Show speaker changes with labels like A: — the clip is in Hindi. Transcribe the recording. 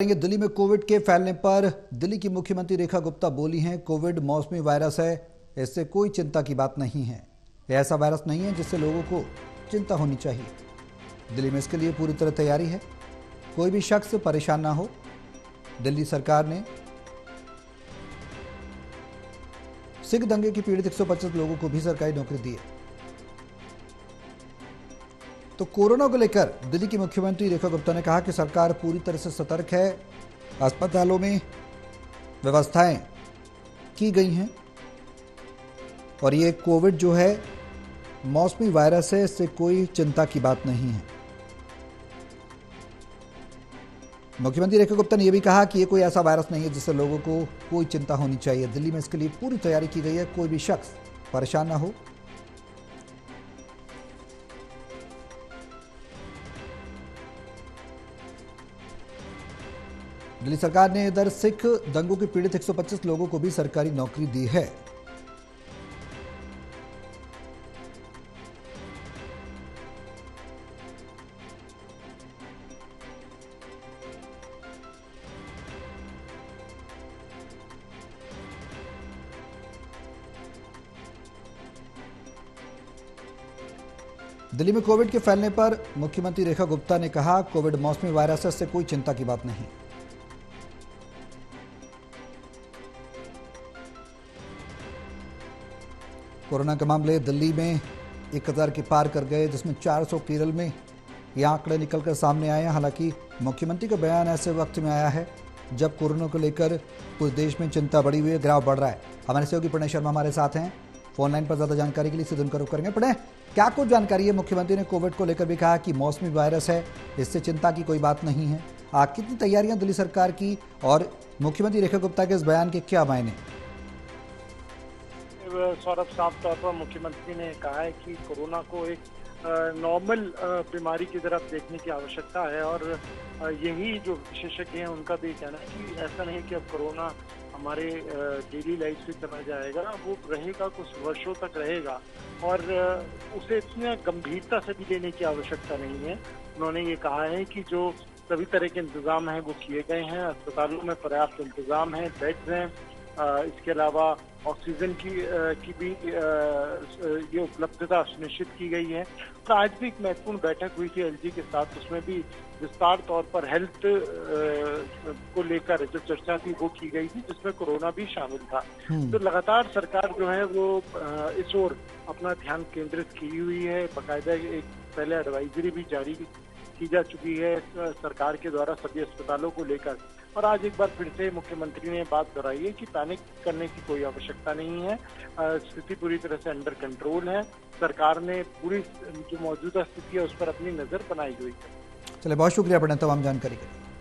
A: दिल्ली में कोविड के फैलने पर दिल्ली की मुख्यमंत्री रेखा गुप्ता बोली हैं, कोविड मौसमी वायरस है, इससे कोई चिंता की बात नहीं है। यह ऐसा वायरस नहीं है जिससे लोगों को चिंता होनी चाहिए। दिल्ली में इसके लिए पूरी तरह तैयारी है, कोई भी शख्स परेशान ना हो। दिल्ली सरकार ने सिख दंगे की पीड़ित 125 लोगों को भी सरकारी नौकरी दी है। तो कोरोना को लेकर दिल्ली की मुख्यमंत्री रेखा गुप्ता ने कहा कि सरकार पूरी तरह से सतर्क है। अस्पतालों में व्यवस्थाएं की गई हैं और ये कोविड जो है मौसमी वायरस है, इससे कोई चिंता की बात नहीं है। मुख्यमंत्री रेखा गुप्ता ने यह भी कहा कि ये कोई ऐसा वायरस नहीं है जिससे लोगों को कोई चिंता होनी चाहिए। दिल्ली में इसके लिए पूरी तैयारी की गई है, कोई भी शख्स परेशान ना हो। दिल्ली सरकार ने इधर सिख दंगों के पीड़ित 125 लोगों को भी सरकारी नौकरी दी है। दिल्ली में कोविड के फैलने पर मुख्यमंत्री रेखा गुप्ता ने कहा, कोविड मौसमी वायरस से कोई चिंता की बात नहीं। कोरोना के मामले दिल्ली में 1000 के पार कर गए, जिसमें 400 केरल में ये आंकड़े निकलकर सामने आए हैं। हालांकि मुख्यमंत्री का बयान ऐसे वक्त में आया है जब कोरोना को लेकर पूरे देश में चिंता बढ़ी हुई है, ग्राफ बढ़ रहा है। हमारे सहयोगी प्रणय शर्मा हमारे साथ हैं फोन लाइन पर। ज्यादा जानकारी के लिए सीधे उनका रुख करेंगे। प्रणय, क्या कुछ जानकारी है? मुख्यमंत्री ने कोविड को लेकर भी कहा कि मौसमी वायरस है, इससे चिंता की कोई बात नहीं है। कितनी तैयारियां दिल्ली सरकार की और मुख्यमंत्री रेखा गुप्ता के इस बयान के क्या मायने?
B: सौरभ, साफ तौर पर मुख्यमंत्री ने कहा है कि कोरोना को एक नॉर्मल बीमारी की तरफ देखने की आवश्यकता है और यही जो विशेषज्ञ हैं उनका भी कहना है कि ऐसा नहीं कि अब कोरोना हमारे डेली लाइफ से चला जाएगा, वो रहेगा, कुछ वर्षों तक रहेगा और उसे इतनी गंभीरता से भी लेने की आवश्यकता नहीं है। उन्होंने ये कहा है कि जो सभी तरह के इंतजाम हैं वो किए गए हैं, अस्पतालों में पर्याप्त इंतजाम है, बेड्स हैं, इसके अलावा ऑक्सीजन की भी ये उपलब्धता सुनिश्चित की गई है। तो आज भी एक महत्वपूर्ण बैठक हुई थी एलजी के साथ, उसमें भी विस्तार तौर पर हेल्थ को लेकर जो चर्चा थी वो की गई थी, जिसमें कोरोना भी शामिल था। तो लगातार सरकार जो है वो इस ओर अपना ध्यान केंद्रित की हुई है। बाकायदा एक पहले एडवाइजरी भी जारी की जा चुकी है सरकार के द्वारा सभी अस्पतालों को लेकर, और आज एक बार फिर से मुख्यमंत्री ने बात दोहराई है कि पैनिक करने की कोई आवश्यकता नहीं है। स्थिति पूरी तरह से अंडर कंट्रोल है। सरकार ने पूरी जो मौजूदा स्थिति है उस पर अपनी नजर बनाई हुई है।
A: चलिए, बहुत शुक्रिया प्रणय तमाम जानकारी के लिए।